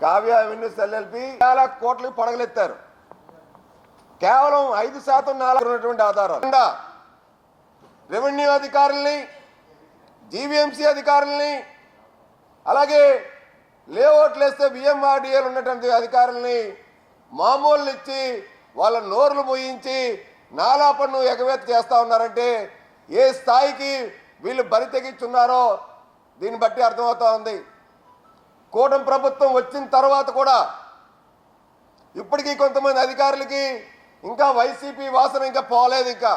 Kavya avenues LLP చాలా కోట్లకు పడగలెత్తారు. కేవలం 5% ఉన్నటువంటి ఆధారాలు రెవెన్యూ అధికారుల్ని, జీవీఎంసీ అధికారుల్ని, అలాగే లేఅవుట్లు వేస్తే బిఎంఆర్డీఏలు ఉన్నటువంటి అధికారుల్ని మామూలు ఇచ్చి వాళ్ళ నోర్లు మోయించి నాలా పన్ను ఎగవేత చేస్తూ ఉన్నారంటే ఏ స్థాయికి వీళ్ళు బరి తెగించున్నారో దీన్ని బట్టి అర్థమవుతా ఉంది. కూటమి ప్రభుత్వం వచ్చిన తర్వాత కూడా ఇప్పటికీ కొంతమంది అధికారులకి ఇంకా వైసీపీ వాసన ఇంకా పోలేదు. ఇంకా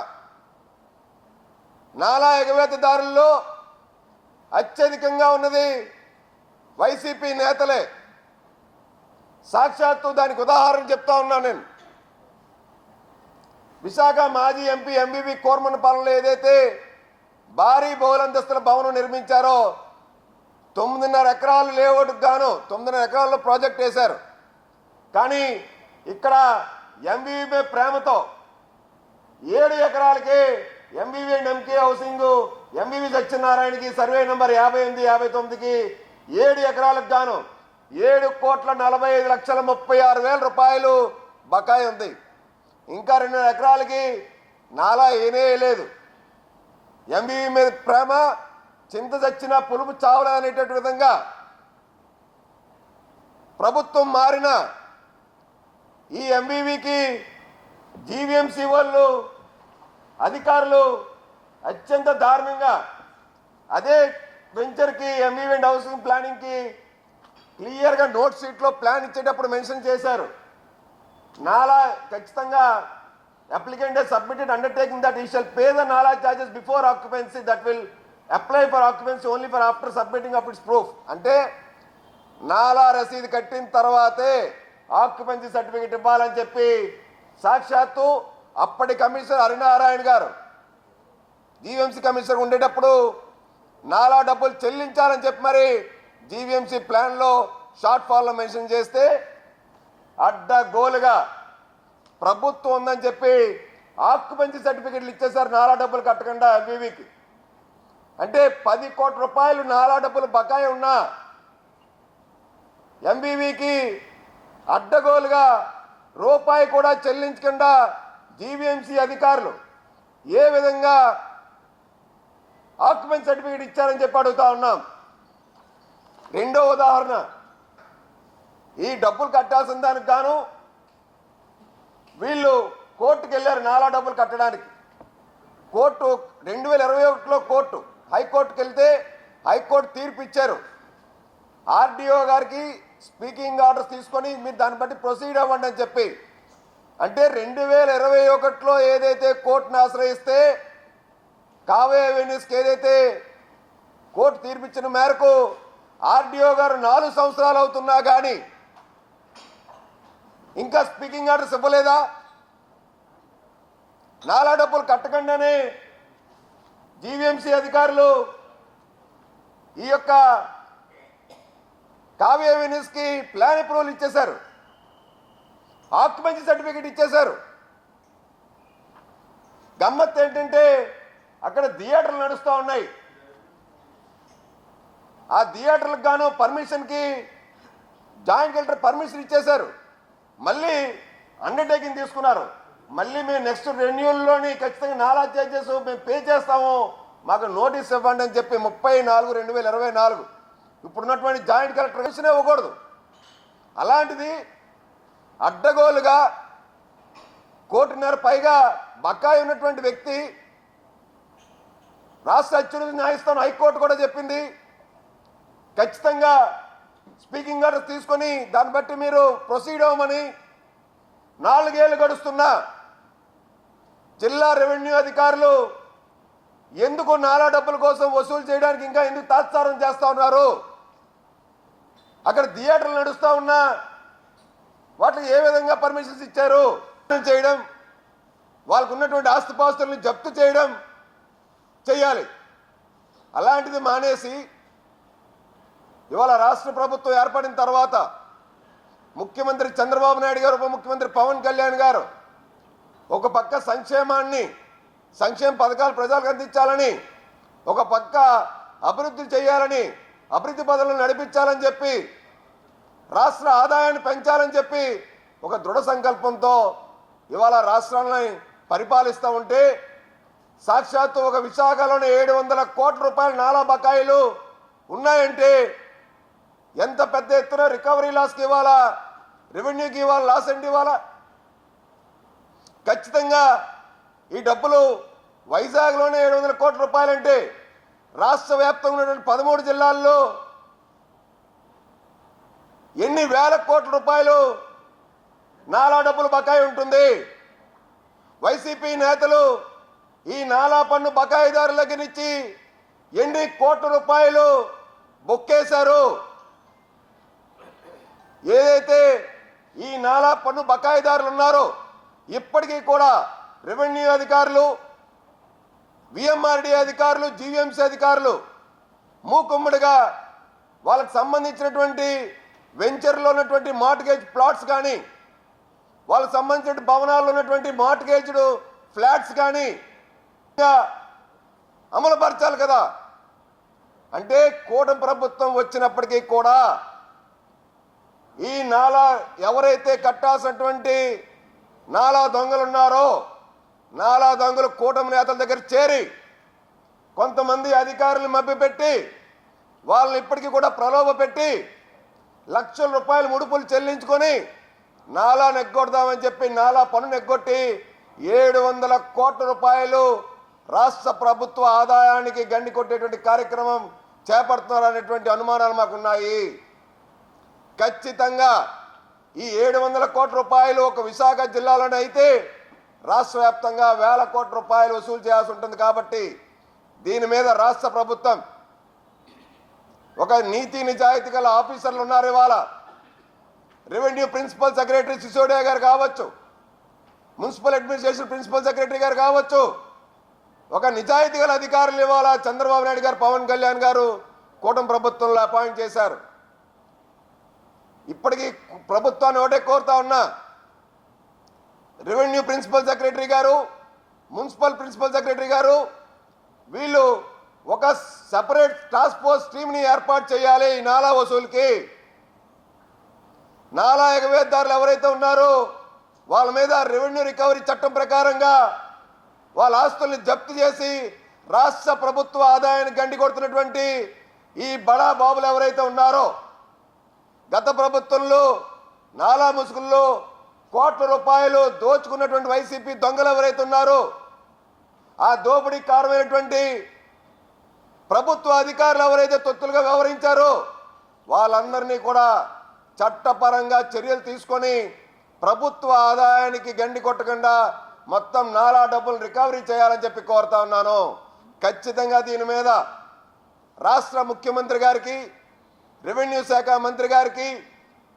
నాలా ఎగవేతదారుల్లో అత్యధికంగా ఉన్నది వైసీపీ నేతలే. సాక్షాత్తు దానికి ఉదాహరణ చెప్తా ఉన్నాను నేను. విశాఖ మాజీ ఎంపీ ఎంబీబీ కోర్మనపాలెంలో ఏదైతే భారీ బహుళంతస్తుల భవనం నిర్మించారో 9.5 ఎకరాలు లేఅవుట్కి గాను 9.5 ఎకరాల్లో ప్రాజెక్ట్ వేశారు. కానీ ఇక్కడ ఎంబీవీ ప్రేమతో 7 ఎకరాలకి MBV and MK housing MBV సత్యనారాయణకి సర్వే నెంబర్ 58, 59కి 7 ఎకరాలకు గాను 7,45,36,000 రూపాయలు బకాయి ఉంది. ఇంకా 2 ఎకరాలకి నాలా ఏనే లేదు. ఎంబీవీ మీద ప్రేమ చింత చచ్చిన పులుపు చావల అనేటటువంటి విధంగా ప్రభుత్వం మారిన ఈ ఎంబీవీకి జీవీఎంసీ వాళ్ళు అధికారులు అత్యంత దారుణంగా అదే వెంచర్కి ఎంబీవీ అండ్ హౌసింగ్ ప్లానింగ్కి క్లియర్గా నోట్ షీట్లో ప్లాన్ ఇచ్చేటప్పుడు మెన్షన్ చేశారు. నాలా ఖచ్చితంగా applicant has submitted undertaking that he shall pay the nala charges before occupancy, that will apply for occupancy only for after submitting of its proof. అంటే నాలా రసీదు కట్టిన తర్వాతే ఆక్యుపెన్సీ సర్టిఫికేట్ ఇవ్వాలని చెప్పి సాక్షాత్తు అప్పటి కమిషనర్ హరినారాయణ గారు జీవీఎంసీ కమిషనర్ ఉండేటప్పుడు నాలా డబ్బులు చెల్లించాలని చెప్పి మరి జీవీఎంసీ ప్లాన్లో షార్ట్ ఫాల్లో మెన్షన్ చేస్తే అడ్డగోలుగా ప్రభుత్వం ఉందని చెప్పి ఆక్యుపెన్సీ సర్టిఫికెట్లు ఇచ్చేసారు నాలా డబ్బులు కట్టకుండా ఎంబీవీకి. అంటే 10 కోట్ల రూపాయలు నాలా డబ్బులు బకాయి ఉన్నా ఎంబీవీకి అడ్డగోలుగా రూపాయి కూడా చెల్లించకుండా జీవీఎంసీ అధికారులు ఏ విధంగా ఆక్యుపెన్సీ సర్టిఫికెట్ ఇచ్చారని చెప్పి అడుగుతా ఉన్నాం. రెండో ఉదాహరణ, ఈ డబ్బులు కట్టాల్సిన దానికి గాను వీళ్ళు కోర్టుకు వెళ్ళారు నాలా డబ్బులు కట్టడానికి. కోర్టు 2021లో కోర్టు హైకోర్టుకు వెళ్తే హైకోర్టు తీర్పు ఇచ్చారు. ఆర్డీఓ గారికి స్పీకింగ్ ఆర్డర్స్ తీసుకొని మీరు దాన్ని బట్టి ప్రొసీడ్ అవ్వండి అని చెప్పి. అంటే 2021లో ఏదైతే కోర్టును ఆశ్రయిస్తే కావ్య అవెన్యూస్కి ఏదైతే కోర్టు తీర్పిచ్చిన మేరకు ఆర్డీఓ గారు 4 సంవత్సరాలు అవుతున్నా కానీ ఇంకా స్పీకింగ్ ఆర్డర్స్ ఇవ్వలేదా? నాలా డబ్బులు కట్టకుండానే జీవీఎంసీ అధికారులు ఈ యొక్క కావ్య అవెన్యూస్కి ప్లాన్ అప్రూవల్ ఇచ్చేశారు, ఆక్యుపెన్సీ సర్టిఫికేట్ ఇచ్చేశారు. గమ్మత్ ఏంటంటే అక్కడ థియేటర్లు నడుస్తూ ఉన్నాయి. ఆ థియేటర్లకు గాను పర్మిషన్కి జాయింట్ కలెక్టర్ పర్మిషన్ ఇచ్చేశారు. మళ్ళీ అండర్టేకింగ్ తీసుకున్నారు. మళ్ళీ మేము నెక్స్ట్ రెన్యూల్లోని ఖచ్చితంగా నాలా చార్జెస్ మేము పే చేస్తాము, మాకు నోటీస్ ఇవ్వండి అని చెప్పి 30/4/2024 ఇప్పుడున్నటువంటి జాయింట్ కలెక్టర్ కమిషనే ఇవ్వకూడదు. అలాంటిది అడ్డగోలుగా 1.5 కోటి పైగా బకాయి ఉన్నటువంటి వ్యక్తి రాష్ట్ర అత్యున్నత న్యాయస్థానం హైకోర్టు కూడా చెప్పింది ఖచ్చితంగా స్పీకింగ్ ఆర్డర్ తీసుకొని దాన్ని బట్టి మీరు ప్రొసీడ్ అవ్వమని. 4 ఏళ్ళు గడుస్తున్నా జిల్లా రెవెన్యూ అధికారులు ఎందుకు నాలా డబ్బుల కోసం వసూలు చేయడానికి ఇంకా ఎందుకు తాత్సారం చేస్తూ ఉన్నారు? అక్కడ థియేటర్లు నడుస్తూ ఉన్నా వాటికి ఏ విధంగా పర్మిషన్స్ ఇచ్చారు చేయడం, వాళ్ళకు ఉన్నటువంటి ఆస్తిపాస్తులను జప్తు చేయడం చేయాలి. అలాంటిది మానేసి ఇవాళ రాష్ట్ర ప్రభుత్వం ఏర్పడిన తర్వాత ముఖ్యమంత్రి చంద్రబాబు నాయుడు గారు, ఉప ముఖ్యమంత్రి పవన్ కళ్యాణ్ గారు ఒక పక్క సంక్షేమ పథకాలు ప్రజలకు అందించాలని, ఒక పక్క అభివృద్ధి చేయాలని, అభివృద్ధి పథకాలను నడిపించాలని చెప్పి రాష్ట్ర ఆదాయాన్ని పెంచాలని చెప్పి ఒక దృఢ సంకల్పంతో ఇవాళ రాష్ట్రాన్ని పరిపాలిస్తూ ఉంటే సాక్షాత్తు ఒక విశాఖలోని 700 కోట్ల రూపాయల నాలా బకాయిలు ఉన్నాయంటే ఎంత పెద్ద ఎత్తున రికవరీ లాస్కి ఇవ్వాలా, రెవెన్యూకి ఇవ్వాలి, లాస్ అంటే ఇవ్వాలా. ఖచ్చితంగా ఈ డబ్బులు వైజాగ్లోనే 700 కోట్ల రూపాయలంటే రాష్ట్ర వ్యాప్తంగా ఉన్నటువంటి 13 జిల్లాల్లో ఎన్ని వేల కోట్ల రూపాయలు నాలా డబ్బులు బకాయి ఉంటుంది. వైసీపీ నేతలు ఈ నాలా పన్ను బకాయిదారుల దగ్గర నుంచి ఎన్ని కోట్ల రూపాయలు బొక్కేశారు. ఏదైతే ఈ నాలా పన్ను బకాయిదారులు ఉన్నారో ఇప్పటికీ కూడా రెవెన్యూ అధికారులు, విఎంఆర్డీ అధికారులు, జీవీఎంసీ అధికారులు మూకుమ్మడిగా వాళ్ళకు సంబంధించినటువంటి వెంచర్లో ఉన్నటువంటి మార్ట్గేజ్ ప్లాట్స్ కానీ, వాళ్ళకు సంబంధించిన భవనాల్లో ఉన్నటువంటి మార్ట్గేజ్డ్ ఫ్లాట్స్ కానీ అమలుపరచాలి కదా. అంటే కూటమి ప్రభుత్వం వచ్చినప్పటికీ కూడా ఈ నాలా ఎవరైతే కట్టాల్సినటువంటి నాలా దొంగలు ఉన్నారో నాలా దొంగలు కూటమి నేతల దగ్గర చేరి కొంతమంది అధికారులను మభ్యపెట్టి వాళ్ళని ఇప్పటికీ కూడా ప్రలోభ పెట్టి లక్షల రూపాయలు ముడుపులు చెల్లించుకొని నాలా నెగ్గొడదామని చెప్పి నాలా పన్ను నెగ్గొట్టి 700 కోట్ల రూపాయలు రాష్ట్ర ప్రభుత్వ ఆదాయానికి గండి కొట్టేటువంటి కార్యక్రమం చేపడుతున్నారు అనేటువంటి అనుమానాలు మాకున్నాయి. ఖచ్చితంగా ఈ 700 కోట్ల రూపాయలు ఒక విశాఖ జిల్లాలోనే అయితే రాష్ట్ర వ్యాప్తంగా వేల కోట్ల రూపాయలు వసూలు చేయాల్సి ఉంటుంది. కాబట్టి దీని మీద రాష్ట్ర ప్రభుత్వం ఒక నీతి నిజాయితీ గల ఆఫీసర్లు ఉన్నారు. ఇవాళ రెవెన్యూ ప్రిన్సిపల్ సెక్రటరీ సిసోడియా గారు కావచ్చు, మున్సిపల్ అడ్మినిస్ట్రేషన్ ప్రిన్సిపల్ సెక్రటరీ గారు కావచ్చు, ఒక నిజాయితీ గల అధికారులు ఇవాళ చంద్రబాబు నాయుడు గారు, పవన్ కళ్యాణ్ గారు కూటమి ప్రభుత్వంలో అపాయింట్ చేశారు. ఇప్పటికీ ప్రభుత్వాన్ని ఒకటే కోరుతా ఉన్నా, రెవెన్యూ ప్రిన్సిపల్ సెక్రటరీ గారు, మున్సిపల్ ప్రిన్సిపల్ సెక్రటరీ గారు వీళ్ళు ఒక సెపరేట్ టాస్క్ ఫోర్స్ టీంని ఏర్పాటు చేయాలి. ఈ నాలా వసూలుకి నాలా ఎగవేతదారులు ఎవరైతే ఉన్నారో వాళ్ళ మీద రెవెన్యూ రికవరీ చట్టం ప్రకారంగా వాళ్ళ ఆస్తుల్ని జప్తు చేసి రాష్ట్ర ప్రభుత్వ ఆదాయాన్ని గండి కొడుతున్నటువంటి ఈ బడా బాబులు ఎవరైతే ఉన్నారో, గత ప్రభుత్వంలో నాలా ముసుగుల్లో కోట్ల రూపాయలు దోచుకున్నటువంటి వైసీపీ దొంగలు ఎవరైతే ఉన్నారో ఆ దోపిడీ కారణమైనటువంటి ప్రభుత్వ అధికారులు ఎవరైతే తొత్తులుగా వ్యవహరించారో వాళ్ళందరినీ కూడా చట్టపరంగా చర్యలు తీసుకొని ప్రభుత్వ ఆదాయానికి గండి కొట్టకుండా మొత్తం నాలా డబ్బులు రికవరీ చేయాలని చెప్పి కోరుతా ఉన్నాను. ఖచ్చితంగా దీని మీద రాష్ట్ర ముఖ్యమంత్రి గారికి, రెవెన్యూ శాఖ మంత్రి గారికి,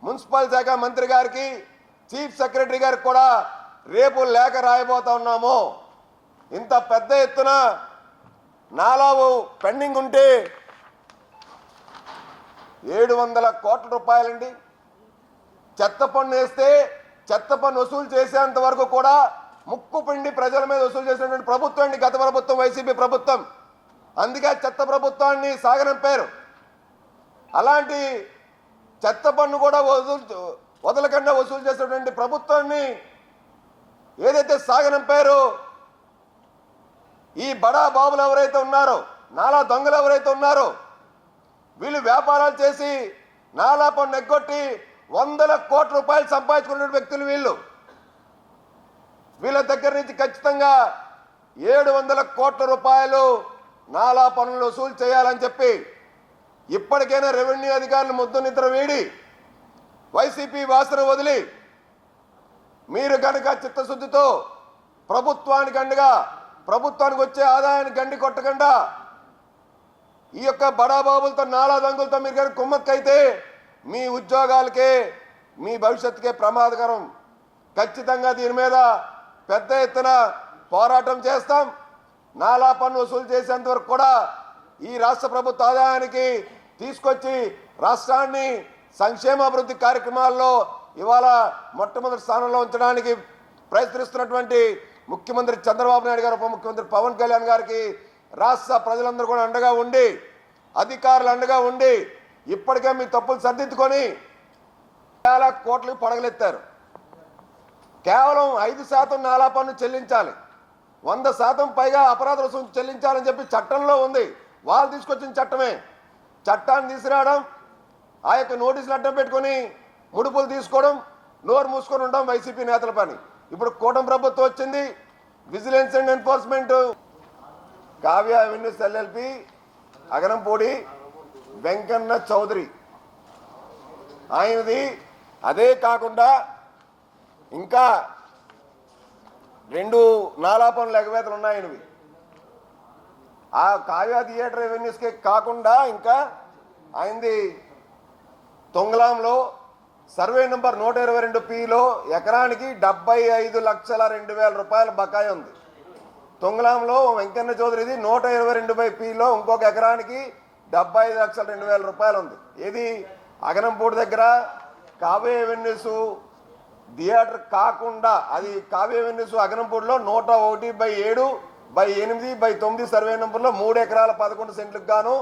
మున్సిపల్ శాఖ మంత్రి గారికి, చీఫ్ సెక్రటరీ గారికి కూడా రేపు లేఖ రాయబోతా ఉన్నాము. ఇంత పెద్ద ఎత్తున నాలావు పెండింగ్ ఉంటే 700 కోట్ల రూపాయలండి. చెత్త పన్ను వేస్తే చెత్త పన్ను వసూలు చేసేంత వరకు కూడా ముక్కు పిండి ప్రజల మీద వసూలు చేసినటువంటి ప్రభుత్వం అండి గత ప్రభుత్వం, వైసీపీ ప్రభుత్వం. అందుకే చెత్త ప్రభుత్వాన్ని సాగనంపారు. అలాంటి చెత్త పన్ను కూడా వదలకుండా వసూలు చేసినటువంటి ప్రభుత్వాన్ని ఏదైతే సాగనంపారో ఈ బడా బాబులు ఎవరైతే ఉన్నారో, నాలా దొంగలు ఎవరైతే ఉన్నారో వీళ్ళు వ్యాపారాలు చేసి నాలా పన్ను ఎగ్గొట్టి 100 కోట్ల రూపాయలు సంపాదించుకున్న వ్యక్తులు వీళ్ళు. వీళ్ళ దగ్గర నుంచి ఖచ్చితంగా 700 కోట్ల రూపాయలు నాలా పన్నులు వసూలు చేయాలని చెప్పి ఇప్పటికైనా రెవెన్యూ అధికారులు ముద్దు నిద్ర వీడి వైసీపీ వాసన వదిలి మీరు కనుక చిత్తశుద్ధితో ప్రభుత్వానికి అండగా, ప్రభుత్వానికి వచ్చే ఆదాయాన్ని గండి కొట్టకుండా ఈ యొక్క బడాబాబులతో నాలా దొంగలతో మీరు కనుక కుమ్మక్కైతే మీ ఉద్యోగాలకే మీ భవిష్యత్తుకే ప్రమాదకరం. ఖచ్చితంగా దీని మీద పెద్ద ఎత్తున పోరాటం చేస్తాం. నాలా పన్ను వసూలు చేసేంత వరకు కూడా ఈ రాష్ట్ర ప్రభుత్వ ఆదాయానికి తీసుకొచ్చి రాష్ట్రాన్ని సంక్షేమాభివృద్ధి కార్యక్రమాల్లో ఇవాళ మొట్టమొదటి స్థానంలో ఉంచడానికి ప్రయత్నిస్తున్నటువంటి ముఖ్యమంత్రి చంద్రబాబు నాయుడు గారు, ఉప ముఖ్యమంత్రి పవన్ కళ్యాణ్ గారికి రాష్ట్ర ప్రజలందరూ కూడా అండగా ఉండి, అధికారులు అండగా ఉండి ఇప్పటికే మీ తప్పులు సర్దిద్దుకొని వేల కోట్లు పడగలెత్తారు. కేవలం 5% నాలా పన్ను చెల్లించాలి, 100% పైగా అపరాధ రుసుము చెల్లించాలని చెప్పి చట్టంలో ఉంది. వాళ్ళు తీసుకొచ్చిన చట్టమే. చట్టాన్ని తీసుకురావడం, ఆ యొక్క నోటీసులు అడ్డం పెట్టుకొని ముడుపులు తీసుకోవడం, నోరు మూసుకొని ఉండడం వైసీపీ నేతల పని. ఇప్పుడు కూటమి ప్రభుత్వం వచ్చింది, vigilance and enforcement, Kavya avenues LLP, Aganampudi Venkanna Chowdary ఆయనది. అదే కాకుండా ఇంకా 2 నాలా పన్నుల ఎగవేతలు ఉన్నాయనివి. ఆ కావ్య థియేటర్ రెవెన్యూస్కే కాకుండా ఇంకా ఆయనది తొంగలాంలో సర్వే నెంబర్ 122Pలో ఎకరానికి 75,02,000 రూపాయల బకాయి ఉంది. తొంగలాంలో వెంకన్న చౌదరిది 122Pలో ఇంకొక ఎకరానికి 75,02,000 రూపాయలు ఉంది. ఏది అగనంపూడి దగ్గర కావ్య అవెన్యూస్ థియేటర్ కాకుండా, అది కావ్య అవెన్యూస్ అగనంపూడిలో 101/7/8/9 సర్వే నెంబర్లో 3 ఎకరాల 11 సెంట్లకు గాను